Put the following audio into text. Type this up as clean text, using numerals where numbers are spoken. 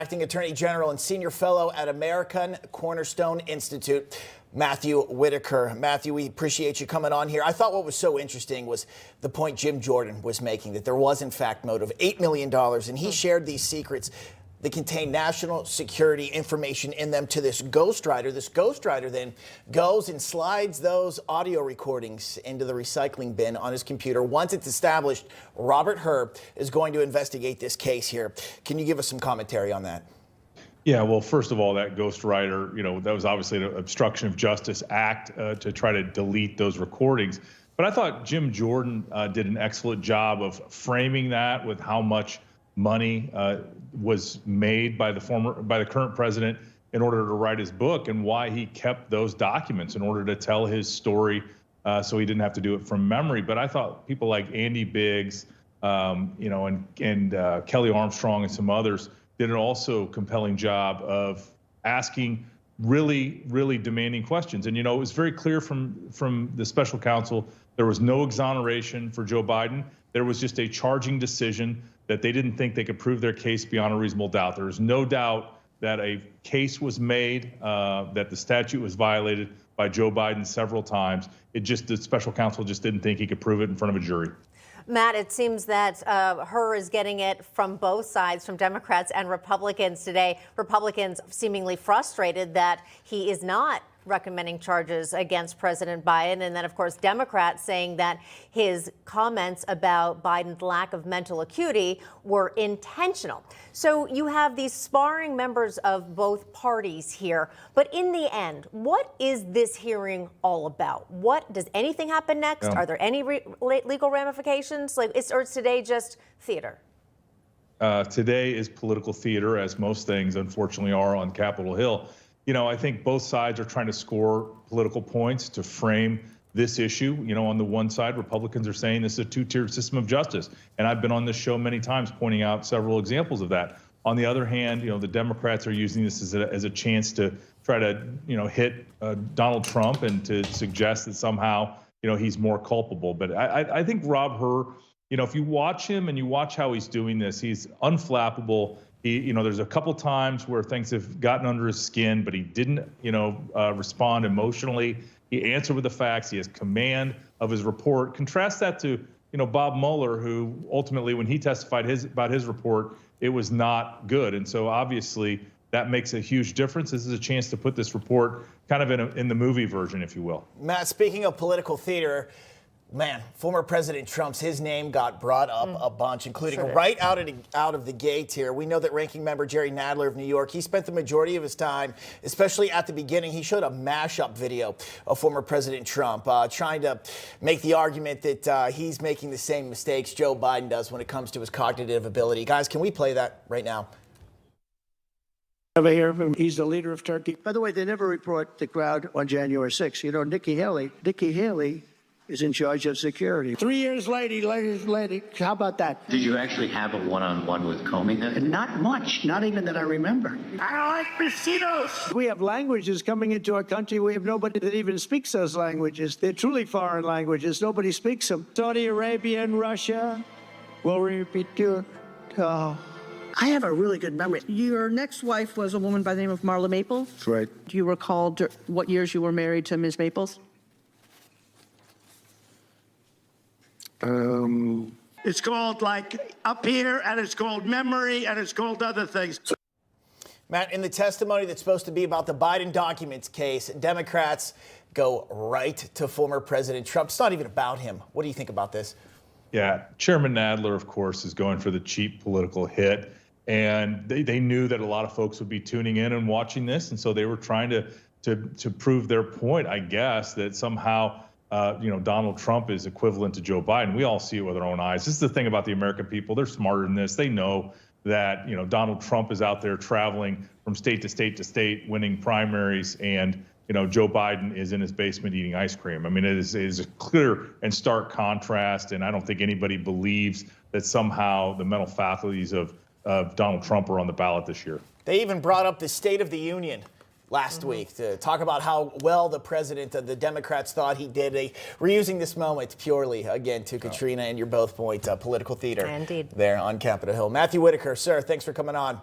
Acting Attorney General and Senior Fellow at American Cornerstone Institute, Matthew Whitaker. Matthew, we appreciate you coming on here. I thought what was so interesting was the point Jim Jordan was making, that there was, in fact, motive, $8 million, and he shared these secrets that contain national security information in them to this ghostwriter. This ghostwriter then goes and slides those audio recordings into the recycling bin on his computer. Once it's established, Rober Hur is going to investigate this case here. Can you give us some commentary on that? Yeah, well, first of all, that ghostwriter, that was obviously an obstruction of justice act to try to delete those recordings. But I thought Jim Jordan did an excellent job of framing that with how much money was made by the current president in order to write his book, and why he kept those documents in order to tell his story, so he didn't have to do it from memory. But I thought people like Andy Biggs, and Kelly Armstrong and some others did an also compelling job of asking really, really demanding questions. And it was very clear from the special counsel there was no exoneration for Joe Biden. There was just a charging decision that they didn't think they could prove their case beyond a reasonable doubt. There is no doubt that a case was made, that the statute was violated by Joe Biden several times. The special counsel just didn't think he could prove it in front of a jury. Matt, it seems that Hur is getting it from both sides, from Democrats and Republicans today. Republicans seemingly frustrated that he is not recommending charges against President Biden. And then, of course, Democrats saying that his comments about Biden's lack of mental acuity were intentional. So you have these sparring members of both parties here. But in the end, what is this hearing all about? Does anything happen next? Are there any legal ramifications? Or is today just theater? Today is political theater, as most things, unfortunately, are on Capitol Hill. I think both sides are trying to score political points to frame this issue. On the one side, Republicans are saying this is a two-tier system of justice. And I've been on this show many times pointing out several examples of that. On the other hand, the Democrats are using this as a chance to try to, hit Donald Trump and to suggest that somehow, he's more culpable. But I think Rob Hur, if you watch him and you watch how he's doing this, he's unflappable. There's a couple times where things have gotten under his skin, but he didn't, respond emotionally. He answered with the facts. He has command of his report. Contrast that to, Bob Mueller, who ultimately, when he testified about his report, it was not good. And so obviously that makes a huge difference. This is a chance to put this report kind of in the movie version, if you will. Matt, speaking of political theater, man, former President Trump's, his name got brought up a bunch, including right out of the gate here. We know that Ranking Member Jerry Nadler of New York, he spent the majority of his time, especially at the beginning, he showed a mashup video of former President Trump, trying to make the argument that he's making the same mistakes Joe Biden does when it comes to his cognitive ability. Guys, can we play that right now? Over here, he's the leader of Turkey. By the way, they never report the crowd on January 6th. Nikki Haley is in charge of security. 3 years later, how about that? Did you actually have a one-on-one with Comey then? Not much, not even that I remember. I don't like mosquitoes. We have languages coming into our country. We have nobody that even speaks those languages. They're truly foreign languages. Nobody speaks them. Saudi Arabia and Russia will repeat your... Oh. I have a really good memory. Your next wife was a woman by the name of Marla Maples? That's right. Do you recall what years you were married to Ms. Maples? It's called like Up Here, and it's called Memory, and it's called other things. Matt, in the testimony that's supposed to be about the Biden documents case, Democrats go right to former President Trump. It's not even about him. What do you think about this? Yeah, Chairman Nadler, of course, is going for the cheap political hit. And they knew that a lot of folks would be tuning in and watching this. And so they were trying to prove their point, I guess, that somehow Donald Trump is equivalent to Joe Biden. We all see it with our own eyes. This is the thing about the American people. They're smarter than this. They know that, Donald Trump is out there traveling from state to state to state, winning primaries, and, Joe Biden is in his basement eating ice cream. I mean, it is a clear and stark contrast, and I don't think anybody believes that somehow the mental faculties of Donald Trump are on the ballot this year. They even brought up the State of the Union last week to talk about how well the president of the Democrats thought he did. They were using this moment purely, again, to Katrina and your both point, political theater. Indeed. There on Capitol Hill. Matthew Whitaker, sir, thanks for coming on.